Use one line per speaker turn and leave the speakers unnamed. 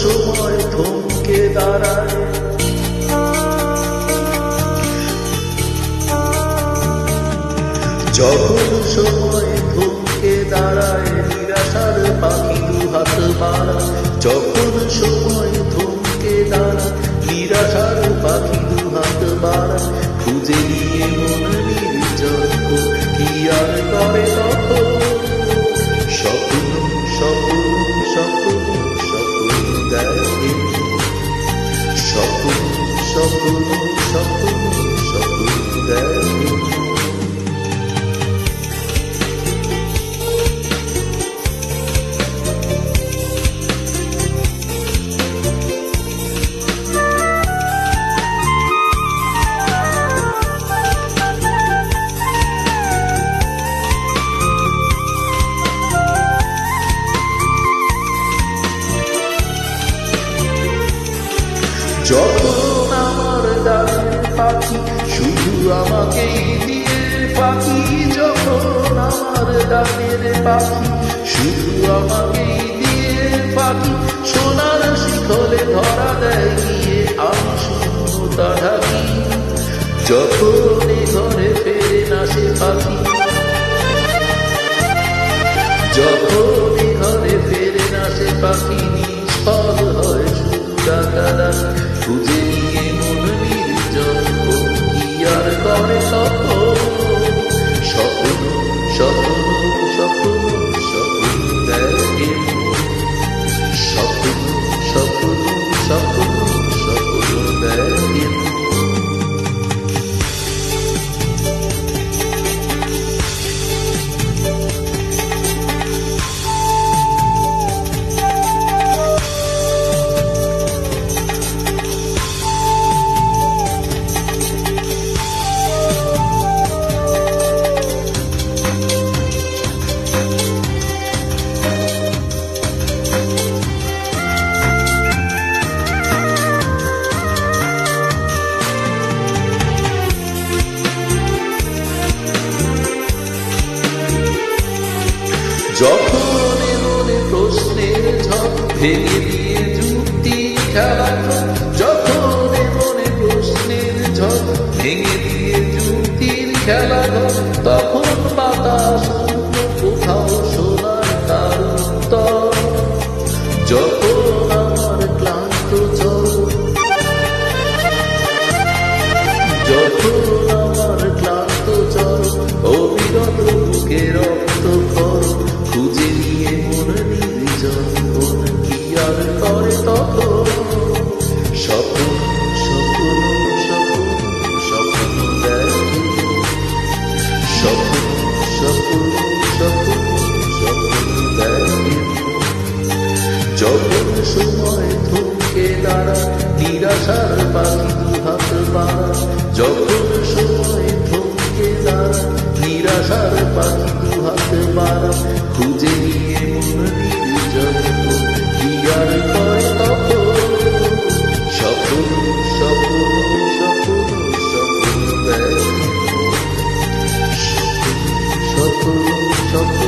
সময় থমকে দাঁড়ায়, যখন সময় থমকে দাঁড়ায়, নিরাশার পাখি দুহাত বাড়ায়, যখন সময় থমকে দাঁড়ায়, নিরাশার পাখি দুহাত বাড়ায়, খুঁজে নিয়ে মন নির্জন কি আর করে তখন, স্বপ্ন স্বপ্ন স্বপ্ন স্বপ্ন দেখে, স্বপ্ন স্বপ্ন স্বপ্ন স্বপ্ন দেখে। যখন আমার ডাকের পাখি শুধু আমাকেই দিয়ে পাখি, যখন আমার ডাকের পাখি শুধু আমাকেই দিয়ে পাখি, সোনার শিখলে ধরা দেয় গিয়ে আমি শূন্যতা ঢাকি, যখন ঘরে ফেরে না সে পাখি, যখন ঘরে ফেরে না সে পাখি, নিষ্ফল হয় শুধু ডাকাডা, খুঁজে নিয়ে মন নির্জন কি আর করে তখন, স্বপ্ন স্বপ্ন স্বপ্ন স্বপ্ন দেখে, স্বপ্ন স্বপ্ন স্বপ্ন স্বপ্ন দেখে। যখন মনে প্রশ্নের ঝড় ভেঙে দিয়ে যুক্তি খেলা, যখন মনে প্রশ্নের ঝড় ভেঙে দিয়ে যুক্তির খেলা, তখন বাতাস কোথাও শোনার তার উত্তর, যখন আমার ক্লান্ত চল, যখন আমার ক্লান্ত চল, অবিরত বুকে রক্ত খর, খুঁজে নিয়ে মন নির্জন কি আর করে তখন, স্বপ্ন স্বপ্ন স্বপ্ন স্বপ্ন দেখে, স্বপ্ন স্বপ্ন স্বপ্ন স্বপ্ন দেখে, যখন সময় থমকে দাঁড়ায়, নিরাশার পাখি দুহাত বাড়ায়, যখন সময় থমকে দাঁড়ায়, নিরাশার পাখি দুহাত বাড়ায়, খুঁজে নিয়ে মন নির্জন কি আর করে তখন, স্বপ্ন স্বপ্ন স্বপ্ন স্বপ্ন দেখে, স্বপ্ন স্বপ্ন স্বপ্ন